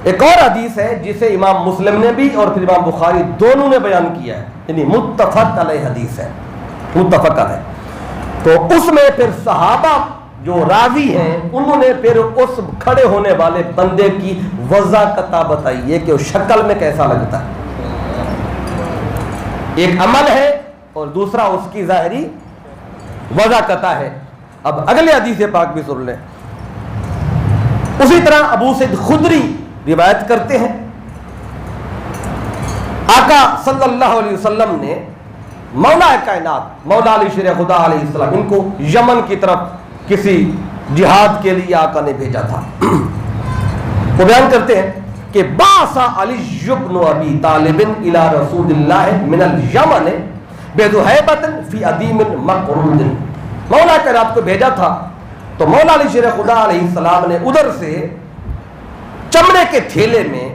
ایک اور حدیث ہے جسے امام مسلم نے بھی اور پھر امام بخاری دونوں نے بیان کیا ہے، یعنی متفق علیہ حدیث ہے، متفق علیہ. تو اس میں پھر صحابہ جو راوی ہیں انہوں نے پھر اس کھڑے ہونے والے بندے کی وضاحت بتائی ہے کہ وہ شکل میں کیسا لگتا ہے. ایک عمل ہے اور دوسرا اس کی ظاہری وضاحت ہے. اب اگلے حدیث پاک بھی سن لیں. اسی طرح ابو سعید خدری روایت کرتے ہیں آقا صلی اللہ علیہ وسلم نے مولا کائنات مولا علی شیر خدا علیہ السلام ان کو یمن کی طرف کسی جہاد کے لیے آقا نے بھیجا تھا. وہ بیان کرتے ہیں کہ باسا علی بن ابی طالب الی رسول اللہ من الیمن بذہیبۃ فی ادیم مقعود. مولا کائنات کو بھیجا تھا تو مولا علی شیر خدا علیہ السلام نے ادھر سے چمڑے کے تھیلے میں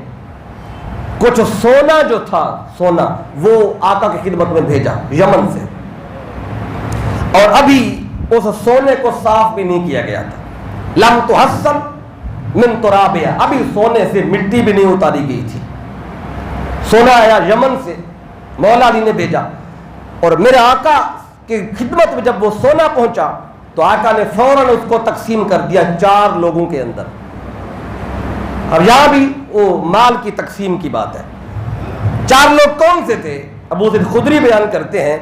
کچھ سونا جو تھا سونا وہ آقا کی خدمت میں بھیجا یمن سے، اور ابھی اس سونے کو صاف بھی نہیں کیا گیا تھا. لم تحصل من ترابها، ابھی سونے سے مٹی بھی نہیں اتاری گئی تھی. سونا آیا یمن سے، مولا علی نے بھیجا، اور میرے آقا کی خدمت میں جب وہ سونا پہنچا تو آقا نے فوراً اس کو تقسیم کر دیا 4 لوگوں کے اندر. اب یہاں بھی وہ مال کی تقسیم کی بات ہے. 4 لوگ کون سے تھے؟ ابو سعید خدری بیان کرتے ہیں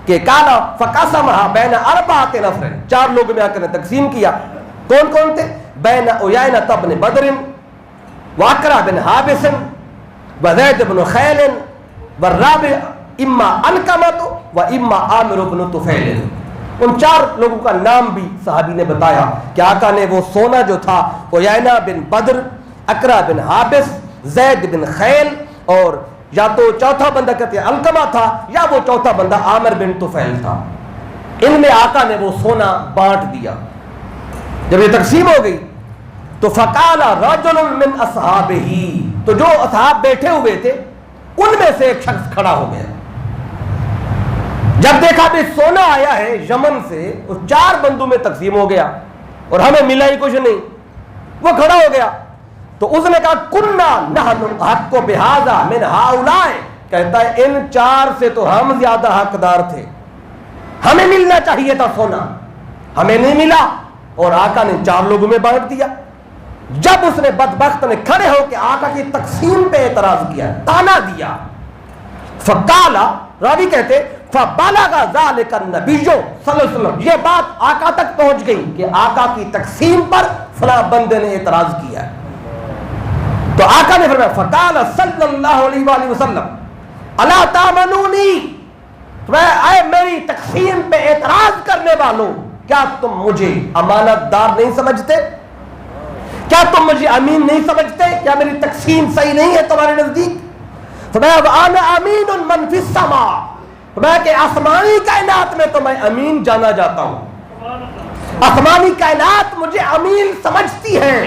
کہ کالا فقسمھا بین 4 نفر، 4 لوگوں میں آقا نے تقسیم کیا. کون کون تھے؟ بین عیینۃ بن بدر واقرہ بن حابس وزید بن خیل والرابع اما علقمۃ و اما عامر بن طفیل. ان 4 لوگوں کا نام بھی صحابی نے بتایا کہ آقا نے وہ سونا جو تھا عیینہ بن بدر، اقرا بن حابس، زید بن خیل، اور یا تو چوتھا بندہ کہتے ہیں علقمہ تھا یا وہ چوتھا بندہ عامر بن طفیل تھا. ان میں آقا نے وہ سونا بانٹ دیا. جب یہ تقسیم ہو گئی تو فقال رجل من اصحابہ، تو جو اصحاب بیٹھے ہوئے تھے ان میں سے ایک شخص کھڑا ہو گیا. جب دیکھا بھی سونا آیا ہے یمن سے، وہ 4 بندوں میں تقسیم ہو گیا اور ہمیں ملا ہی کچھ نہیں. وہ کھڑا ہو گیا تو اس نے کہا کننا نحن حق بہذا من ہؤلاء، کہتا ہے ان 4 سے تو ہم زیادہ حقدار تھے، ہمیں ملنا چاہیے تھا سونا، ہمیں نہیں ملا، اور آقا نے 4 لوگوں میں بانٹ دیا. جب اس نے بدبخت نے کھڑے ہو کے آقا کی تقسیم پہ اعتراض کیا، تانا دیا، فقالا، راوی کہتے فبلغ ذلك النبی صلی اللہ علیہ وسلم، یہ بات آقا تک پہنچ گئی کہ آقا کی تقسیم پر فلاں بندے نے اعتراض کیا. تو آقا نے فرمایا فقال صلی اللہ علیہ وآلہ وسلم الا تامنونی، اے میری تقسیم پہ اعتراض کرنے والوں، کیا تم مجھے امانت دار نہیں سمجھتے؟ کیا تم مجھے امین نہیں سمجھتے؟ کیا میری تقسیم صحیح نہیں ہے تمہارے نزدیک؟ فرمایا وانا امین من فی السماء، فرمایا کہ آسمانی کائنات میں تو میں امین جانا جاتا ہوں، آسمانی کائنات مجھے امین سمجھتی ہے.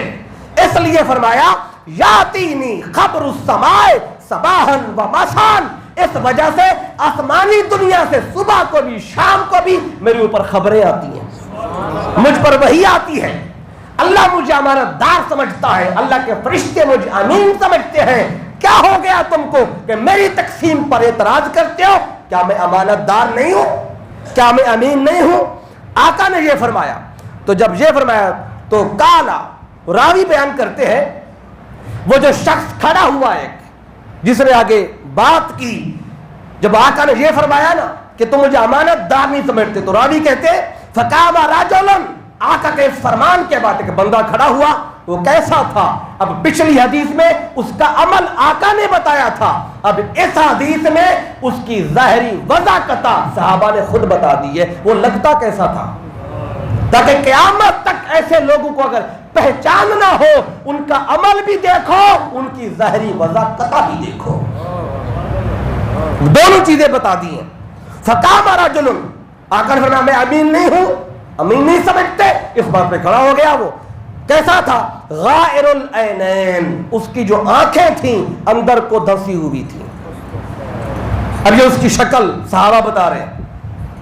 اس لیے فرمایا یاتینی خبر السماء صباحا و مساء، اس وجہ سے آسمانی دنیا سے صبح کو بھی شام کو بھی میرے اوپر خبریں آتی ہیں، مجھ پر وحی آتی ہے. اللہ مجھے امانت دار سمجھتا ہے، اللہ کے فرشتے مجھے امین سمجھتے ہیں. کیا ہو گیا تم کو کہ میری تقسیم پر اعتراض کرتے ہو؟ کیا میں امانت دار نہیں ہوں؟ کیا میں امین نہیں ہوں؟ آقا نے یہ فرمایا. تو جب یہ فرمایا تو کالا، راوی بیان کرتے ہیں وہ جو شخص کھڑا ہوا ایک جس نے آگے بات کی، جب آقا نے یہ فرمایا نا کہ تم مجھے امانت دار نہیں سمجھتے، تو راوی کہتے فقام رجل، آقا کے اس فرمان کے بعد ایک بندہ کھڑا ہوا. وہ کیسا تھا؟ اب پچھلی حدیث میں اس کا عمل آقا نے بتایا تھا، اب اس حدیث میں اس کی ظاہری وضاحت صحابہ نے خود بتا دی ہے. وہ لگتا کیسا تھا، تاکہ قیامت تک ایسے لوگوں کو اگر پہچاننا ہو ان کا عمل بھی دیکھو، ان کی ظاہری وضاحت بھی دیکھو. دونوں چیزیں بتا دی ہیں. فقام رجل، آقا نے فرمایا میں امین نہیں ہوں، امین نہیں سمجھتے. اس بات پہ کھڑا ہو گیا. وہ کیسا تھا؟ غائر العینین، اس کی جو آنکھیں تھیں اندر کو دھسی ہوئی تھی. اب یہ اس کی شکل صحابہ بتا رہے ہیں.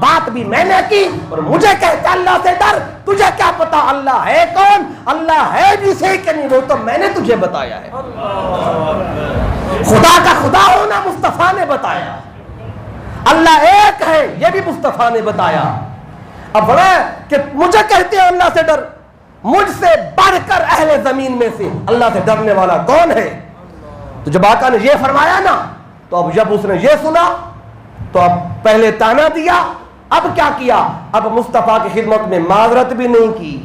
بات بھی میں نے کی اور مجھے کہتا اللہ سے ڈر. تجھے کیا پتا اللہ ہے کون؟ اللہ ہے بھی صحیح کہ نہیں، وہ تو میں نے تجھے بتایا ہے. خدا کا خدا ہونا مصطفیٰ نے بتایا، اللہ ایک ہے یہ بھی مصطفیٰ نے بتایا. اب بڑا کہ مجھے کہتے ہیں اللہ سے ڈر، مجھ سے بڑھ کر اہل زمین میں سے اللہ سے ڈرنے والا کون ہے؟ تو جب آقا نے یہ فرمایا نا، تو اب جب اس نے یہ سنا تو اب پہلے تانا دیا، اب کیا کیا؟ اب مصطفیٰ کی خدمت میں معذرت بھی نہیں کی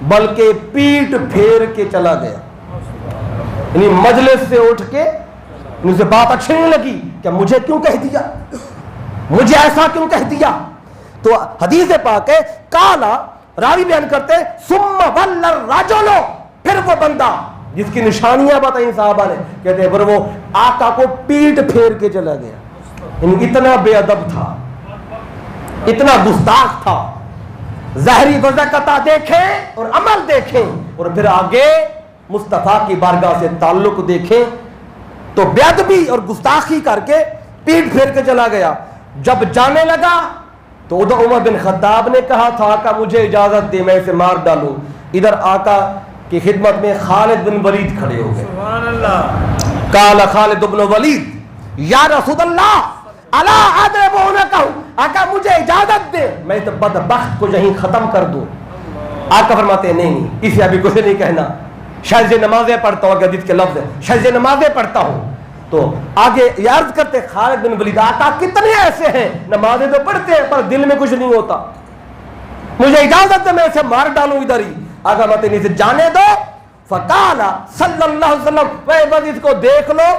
بلکہ پیٹ پھیر کے چلا گیا. یعنی مجلس سے اٹھ کے مجھے بات اچھی نہیں لگی کہ مجھے کیوں کہہ دیا، مجھے ایسا کیوں کہہ دیا. تو حدیث پاک ہے کالا راوی بیان کرتے ثم ول الرجل، پھر وہ بندہ جس کی نشانیاں بتائیں صحابہ نے، کہتے ہیں پر وہ آقا کو پیٹ پھیر کے چلا گیا. یعنی اتنا بے ادب تھا، اتنا گستاخ تھا. ظاہری وضاحت دیکھیں اور عمل دیکھیں اور پھر آگے مصطفیٰ کی بارگاہ سے تعلق دیکھیں تو بے ادبی اور گستاخی کر کے پیٹ پھیر کے چلا گیا. جب جانے لگا تو ادھر عمر بن خطاب نے کہا تھا آقا مجھے اجازت دے میں اسے مار ڈالوں. ادھر آقا کی خدمت میں خالد بن ولید کھڑے ہو گئے. سبحان اللہ. قال خالد بن ولید یا رسول اللہ الا اضربونک، آقا مجھے اجازت دے میں تو بدبخت کو یہیں ختم کر دوں. آقا فرماتے ہیں نہیں اسے ابھی کچھ نہیں کہنا، شاید یہ نمازیں پڑھتا ہوں، حدیث کے لفظ ہے شاید یہ نمازیں پڑھتا ہوں. تو آگے یہ عرض کرتے خالد بن ولید آقا کتنے ایسے ہیں نمازیں تو پڑھتے ہیں پر دل میں کچھ نہیں ہوتا، مجھے اجازت ہے میں اسے مار ڈالوں ادھر ہی. آقا مت نہیں سے جانے دو. فقال صلی اللہ علیہ وسلم وہ بس اس کو دیکھ لو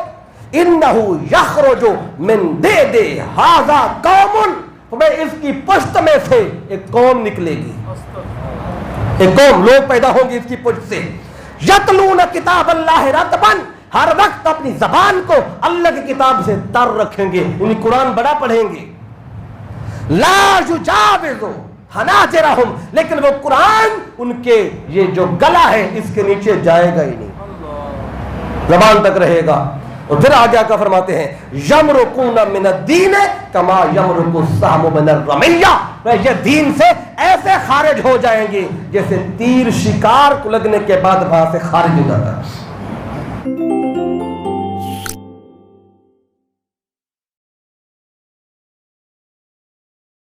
انہو یخرج من دے ھذا قوم، میں اس کی پشت میں سے ایک قوم نکلے گی، ایک قوم لوگ پیدا ہوں گے اس کی پشت سے. یتلون کتاب اللہ رتبا، ہر وقت اپنی زبان کو اللہ کی کتاب سے تر رکھیں گے، یعنی قرآن بڑا پڑھیں گے. لا یجاوز حناجرہم، لیکن وہ قرآن ان کے یہ جو گلا ہے اس کے نیچے جائے گا ہی نہیں، زبان تک رہے گا. اور پھر آگے آقا فرماتے ہیں یمرقون من الدین کما یمرق السهم من الرمیہ، یہ دین سے ایسے خارج ہو جائیں گے جیسے تیر شکار کو لگنے کے بعد وہاں سے خارج ہو جاتا ہے.